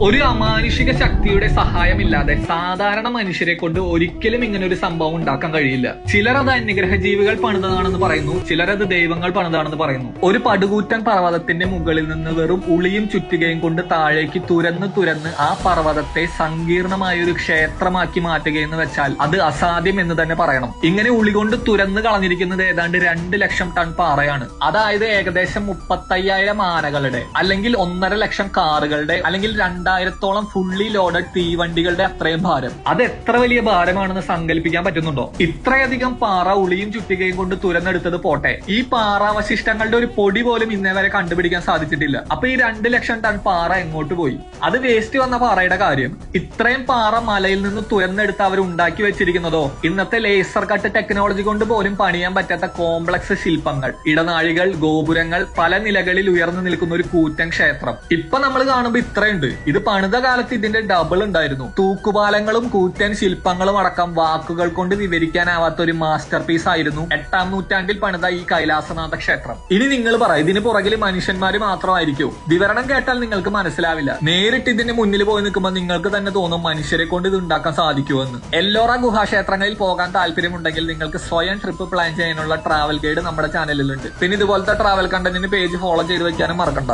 ഒരു അമാനുഷിക ശക്തിയുടെ സഹായമില്ലാതെ സാധാരണ മനുഷ്യരെ കൊണ്ട് ഒരിക്കലും ഇങ്ങനെ ഒരു സംഭവം ഉണ്ടാക്കാൻ കഴിയില്ല. ചിലർ അത് അന്യഗ്രഹ ജീവികൾ പണിതതാണെന്ന് പറയുന്നു, ചിലരത് ദൈവങ്ങൾ പണിതാണെന്ന് പറയുന്നു. ഒരു പടുകൂറ്റൻ പർവ്വതത്തിന്റെ മുകളിൽ നിന്ന് വെറും ഉളിയും ചുറ്റുകയും കൊണ്ട് താഴേക്ക് തുരന്ന് ആ പർവ്വതത്തെ സങ്കീർണമായ ഒരു ക്ഷേത്രമാക്കി മാറ്റുകയെന്ന് വെച്ചാൽ അത് അസാധ്യം എന്ന് തന്നെ പറയണം. ഇങ്ങനെ ഉളി കൊണ്ട് തുരന്ന് കളഞ്ഞിരിക്കുന്നത് ഏതാണ്ട് 2 ലക്ഷം ടൺ പാറയാണ്. അതായത് ഏകദേശം 35,000 ആനകളുടെ, അല്ലെങ്കിൽ 1.5 ലക്ഷം കാറുകളുടെ, അല്ലെങ്കിൽ 2000-ഓളം ഫുള്ളി ലോഡഡ് തീവണ്ടികളുടെ അത്രയും ഭാരം. അത് എത്ര വലിയ ഭാരമാണെന്ന് സങ്കല്പിക്കാൻ പറ്റുന്നുണ്ടോ? ഇത്രയധികം പാറ ഉളിയും ചുറ്റികയും കൊണ്ട് തുരന്നെടുത്തത് പോട്ടെ, ഈ പാറാവശിഷ്ടങ്ങളുടെ ഒരു പൊടി പോലും ഇന്നേ വരെ കണ്ടുപിടിക്കാൻ സാധിച്ചിട്ടില്ല. അപ്പൊ ഈ 2 ലക്ഷം ടൺ പാറ എങ്ങോട്ട് പോയി? അത് വേസ്റ്റ് വന്ന പാറയുടെ കാര്യം. ഇത്രയും പാറ മലയിൽ നിന്ന് തുരന്നെടുത്ത് അവർ ഉണ്ടാക്കി വെച്ചിരിക്കുന്നതോ ഇന്നത്തെ ലേസർ കട്ട് ടെക്നോളജി കൊണ്ട് പോലും പണിയാൻ പറ്റാത്ത കോംപ്ലക്സ് ശില്പങ്ങൾ, ഇടനാഴികൾ, ഗോപുരങ്ങൾ, പല നിലകളിൽ ഉയർന്നു നിൽക്കുന്ന ഒരു കൂറ്റൻ ക്ഷേത്രം. ഇപ്പൊ നമ്മൾ കാണുമ്പോ ഇത്രയുണ്ട്. ഇത് പണിത കാലത്ത് ഇതിന്റെ ഡബിൾ ഉണ്ടായിരുന്നു. തൂക്കുപാലങ്ങളും കൂറ്റൻ ശില്പങ്ങളും അടക്കം വാക്കുകൾ കൊണ്ട് വിവരിക്കാനാവാത്ത ഒരു മാസ്റ്റർ പീസ് ആയിരുന്നു 8-ാം നൂറ്റാണ്ടിൽ പണിത ഈ കൈലാസനാഥ ക്ഷേത്രം. ഇനി നിങ്ങൾ പറ, ഇതിന് പുറകിൽ മനുഷ്യന്മാര് മാത്രമായിരിക്കും? വിവരണം കേട്ടാൽ നിങ്ങൾക്ക് മനസ്സിലാവില്ല. നേരിട്ട് ഇതിന് മുന്നിൽ പോയി നിൽക്കുമ്പോൾ നിങ്ങൾക്ക് തന്നെ തോന്നും മനുഷ്യരെ കൊണ്ട് ഇത് ഉണ്ടാക്കാൻ സാധിക്കുമെന്ന്. എല്ലോറ ഗുഹാക്ഷേത്രങ്ങളിൽ പോകാൻ താല്പര്യമുണ്ടെങ്കിൽ നിങ്ങൾക്ക് സ്വയം ട്രിപ്പ് പ്ലാൻ ചെയ്യാനുള്ള ട്രാവൽ ഗൈഡ് നമ്മുടെ ചാനലിലുണ്ട്. പിന്നെ ഇതുപോലത്തെ ട്രാവൽ കണ്ടന്റിന് പേജ് ഫോളോ ചെയ്ത് വെക്കാനും മറക്കണ്ട.